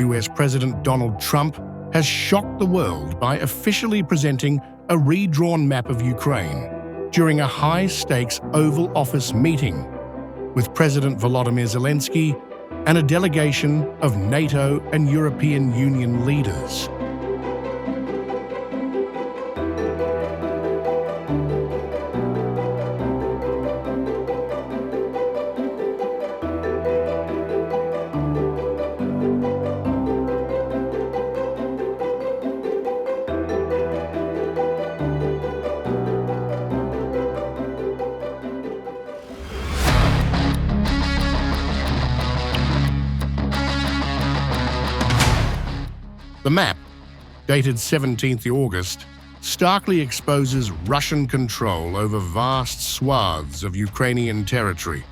US President Donald Trump has shocked the world by officially presenting a redrawn map of Ukraine during a high-stakes Oval Office meeting with President Volodymyr Zelensky and a delegation of NATO and European Union leaders. The map, dated 17th August, starkly exposes Russian control over vast swaths of Ukrainian territory,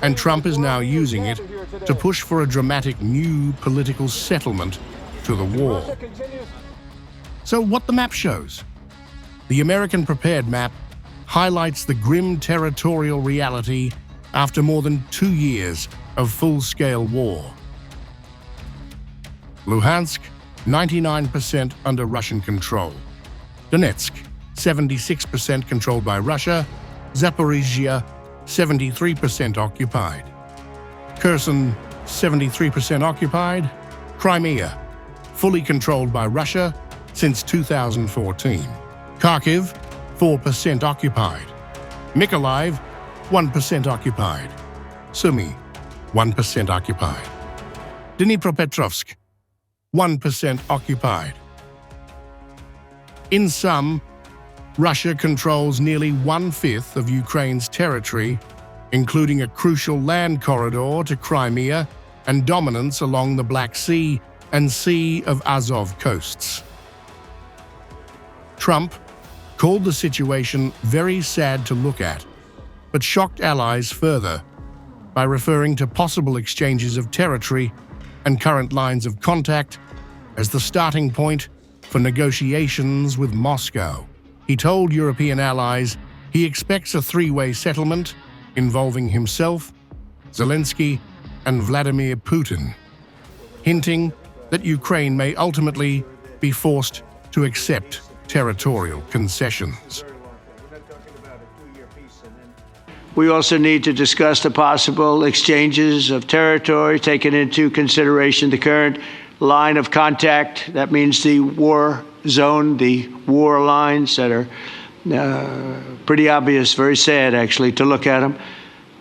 and Trump is now using it to push for a dramatic new political settlement to the war. So what the map shows? The American prepared map highlights the grim territorial reality after more than 2 years of full-scale war. Luhansk, 99% under Russian control. Donetsk, 76% controlled by Russia. Zaporizhia, 73% occupied. Kherson, 73% occupied. Crimea, fully controlled by Russia since 2014. Kharkiv, 4% occupied. Mykolaiv, 1% occupied. Sumy, 1% occupied. Dnipropetrovsk, 1% occupied. In sum, Russia controls nearly 1/5 of Ukraine's territory, including a crucial land corridor to Crimea and dominance along the Black Sea and Sea of Azov coasts. Trump called the situation very sad to look at, but shocked allies further by referring to possible exchanges of territory and current lines of contact as the starting point for negotiations with Moscow. He told European allies he expects a three-way settlement involving himself, Zelensky, and Vladimir Putin, hinting that Ukraine may ultimately be forced to accept territorial concessions. We also need to discuss the possible exchanges of territory, taking into consideration the current line of contact. That means the war zone, the war lines that are pretty obvious, very sad actually to look at them,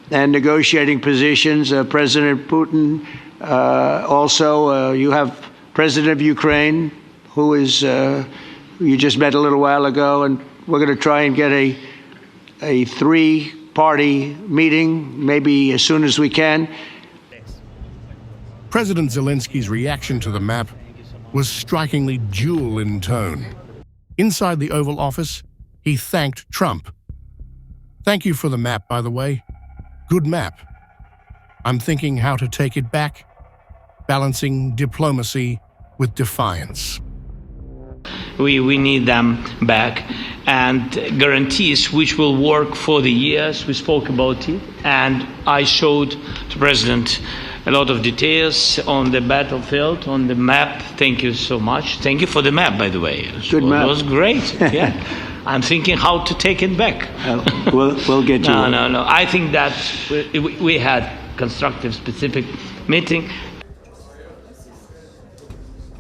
and negotiating positions. President Putin, also you have President of Ukraine, who is you just met a little while ago, and we're going to try and get a three-party meeting, maybe as soon as we can. President Zelensky's reaction to the map was strikingly dual in tone. Inside the Oval Office, he thanked Trump. "Thank you for the map, by the way. Good map. I'm thinking how to take it back, balancing diplomacy with defiance." We need them back, and guarantees which will work for the years. We spoke about it, and I showed the President a lot of details on the battlefield, on the map. Thank you so much. Thank you for the map, by the way. Good map. It was great. Yeah. I'm thinking how to take it back. We'll get you. No. I think that we had constructive, specific meeting.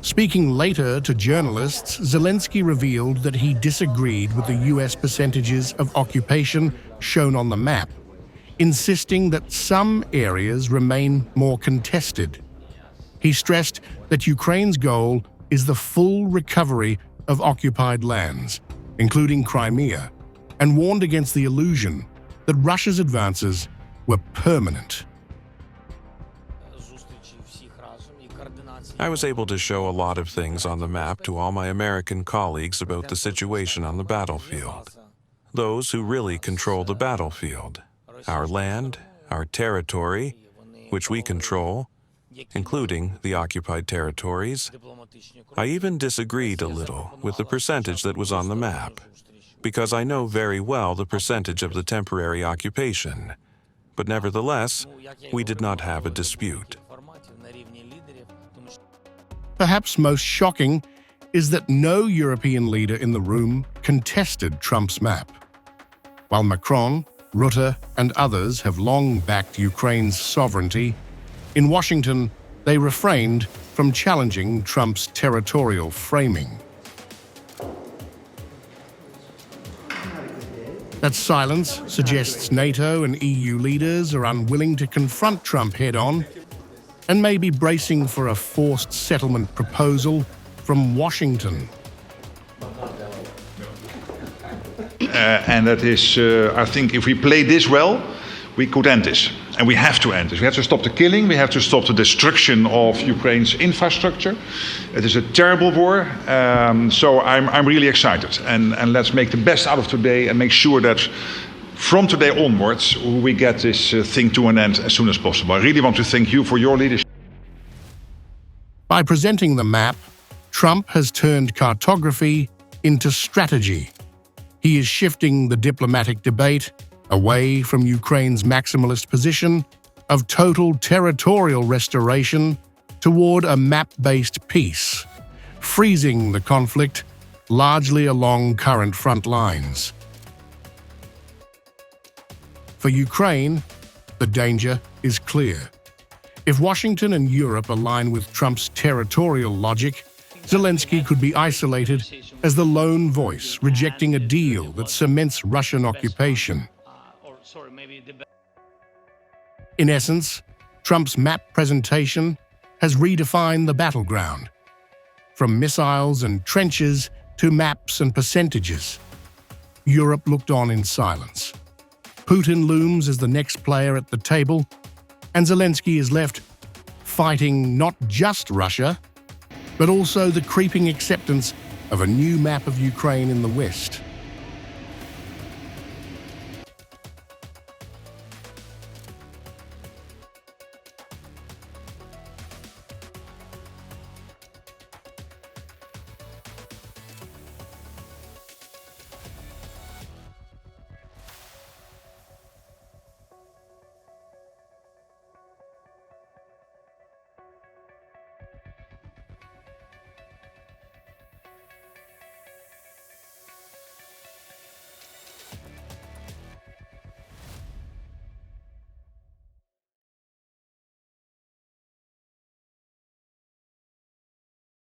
Speaking later to journalists, Zelensky revealed that he disagreed with the US percentages of occupation shown on the map, insisting that some areas remain more contested. He stressed that Ukraine's goal is the full recovery of occupied lands, including Crimea, and warned against the illusion that Russia's advances were permanent. I was able to show a lot of things on the map to all my American colleagues about the situation on the battlefield. Those who really control the battlefield, our land, our territory, which we control, including the occupied territories. I even disagreed a little with the percentage that was on the map, because I know very well the percentage of the temporary occupation. But nevertheless, we did not have a dispute. Perhaps most shocking is that no European leader in the room contested Trump's map. While Macron, Rutte, and others have long backed Ukraine's sovereignty, in Washington they refrained from challenging Trump's territorial framing. That silence suggests NATO and EU leaders are unwilling to confront Trump head-on and may be bracing for a forced settlement proposal from Washington. And that is, I think, if we play this well, we could end this. And we have to end this. We have to stop the killing. We have to stop the destruction of Ukraine's infrastructure. It is a terrible war. So I'm really excited. And let's make the best out of today and make sure that from today onwards, we get this thing to an end as soon as possible. I really want to thank you for your leadership. By presenting the map, Trump has turned cartography into strategy. He is shifting the diplomatic debate away from Ukraine's maximalist position of total territorial restoration toward a map-based peace, freezing the conflict largely along current front lines. For Ukraine, the danger is clear. If Washington and Europe align with Trump's territorial logic, Zelensky could be isolated as the lone voice rejecting a deal that cements Russian occupation. In essence, Trump's map presentation has redefined the battleground, from missiles and trenches to maps and percentages. Europe looked on in silence. Putin looms as the next player at the table, and Zelensky is left fighting not just Russia, but also the creeping acceptance of a new map of Ukraine in the West.